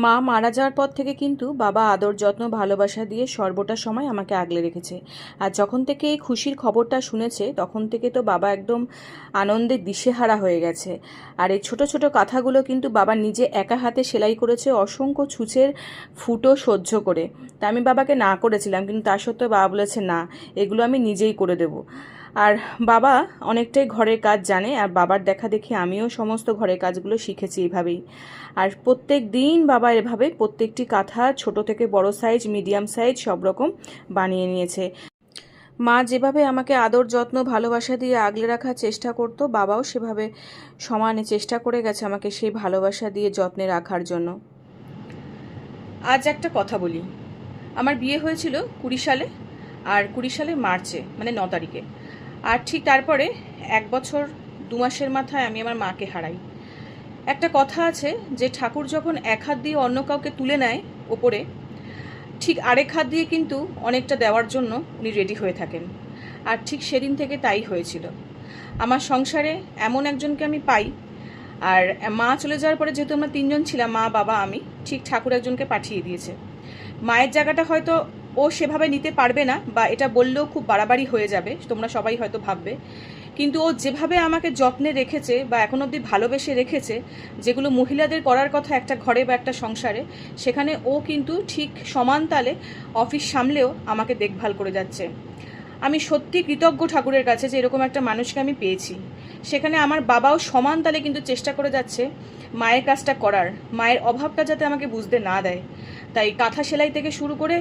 মা মারা যাওয়ার পর থেকে কিন্তু বাবা আদর যত্ন ভালোবাসা দিয়ে সর্বটা সময় আমাকে আগলে রেখেছে। আর যখন থেকে এই খুশির খবরটা শুনেছে তখন থেকে তো বাবা একদম আনন্দে দিশেহারা হয়ে গেছে। আর এই ছোট ছোট কাঁথাগুলো কিন্তু বাবা নিজে একা হাতে সেলাই করেছে, অসংখ্য ছুঁচের ফুটো সহ্য করে। তা আমি বাবাকে না করেছিলাম, কিন্তু তা সত্ত্বেও বাবা বলেছে না, এগুলো আমি নিজেই করে দেবো। আর বাবা অনেকটাই ঘরের কাজ জানে, আর বাবার দেখা দেখি আমিও সমস্ত ঘরের কাজগুলো শিখেছি এইভাবেই। আর প্রত্যেক দিন বাবা এভাবে প্রত্যেকটি কাঁথা ছোট থেকে বড় সাইজ, মিডিয়াম সাইজ সব রকম বানিয়ে নিয়েছে। মা যেভাবে আমাকে আদর যত্ন ভালোবাসা দিয়ে আগলে রাখার চেষ্টা করতো, বাবাও সেভাবে সমানে চেষ্টা করে গেছে আমাকে সেই ভালোবাসা দিয়ে যত্নে রাখার জন্য। আজ একটা কথা বলি, আমার বিয়ে হয়েছিল 20 সালে, আর 20 সালের মার্চে, মানে 9 তারিখে। আর ঠিক তারপরে 1 বছর 2 মাসের মাথায় আমি আমার মাকে হারাই। একটা কথা আছে যে ঠাকুর যখন এক হাত দিয়ে অন্য কাউকে তুলে নেয় ওপরে, ঠিক আরেক হাত দিয়ে কিন্তু অনেকটা দেওয়ার জন্য উনি রেডি হয়ে থাকেন। আর ঠিক সেদিন থেকে তাই হয়েছিল। আমার সংসারে এমন একজনকে আমি পাই। আর মা চলে যাওয়ার পরে যেহেতু আমরা 3 জন ছিলাম, মা বাবা আমি, ঠিক ঠাকুর একজনকে পাঠিয়ে দিয়েছে। মায়ের জায়গাটা হয়তো ও সেভাবে নিতে পারবে না, বা এটা বললেও খুব বাড়াবাড়ি হয়ে যাবে, তোমরা সবাই হয়তো ভাববে। কিন্তু ও যেভাবে আমাকে যত্নে রেখেছে বা এখন অবধি ভালোবেসে রেখেছে, যেগুলো মহিলাদের করার কথা একটা ঘরে বা একটা সংসারে, সেখানে ও কিন্তু ঠিক সমান তালে অফিস সামলেও আমাকে দেখভাল করে যাচ্ছে। আমি সত্যি কৃতজ্ঞ ঠাকুরের কাছে যে এরকম একটা মানুষকে আমি পেয়েছি। সেখানে আমার বাবাও সমান তালে কিন্তু চেষ্টা করে যাচ্ছে মায়ের কাজটা করার, মায়ের অভাবটা যাতে আমাকে বুঝতে না দেয়। তাই কাঁথা সেলাই থেকে শুরু করে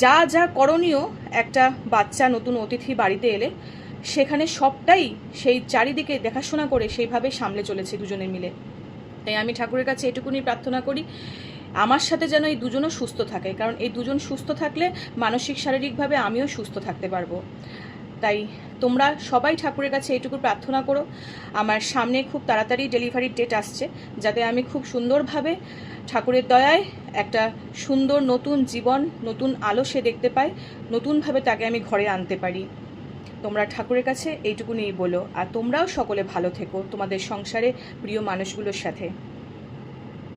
যা যা করণীয় একটা বাচ্চা নতুন অতিথি বাড়িতে এলে, সেখানে সবটাই সেই চারিদিকে দেখাশোনা করে সেইভাবে সামলে চলেছে দুজনে মিলে। তাই আমি ঠাকুরের কাছে এটুকুনি প্রার্থনা করি, আমার সাথে যেন এই দুজনও সুস্থ থাকে, কারণ এই দুজন সুস্থ থাকলে মানসিক শারীরিকভাবে আমিও সুস্থ থাকতে পারবো। তাই তোমরা সবাই ঠাকুরের কাছে এইটুকু প্রার্থনা করো, আমার সামনে খুব তাড়াতাড়ি ডেলিভারির ডেট আসছে, যাতে আমি খুব সুন্দরভাবে ঠাকুরের দয়ায় একটা সুন্দর নতুন জীবন, নতুন আলো সে দেখতে পায়, নতুনভাবে তাকে আমি ঘরে আনতে পারি। তোমরা ঠাকুরের কাছে এইটুকুনি বলো, আর তোমরাও সকলে ভালো থেকো তোমাদের সংসারে প্রিয় মানুষগুলোর সাথে।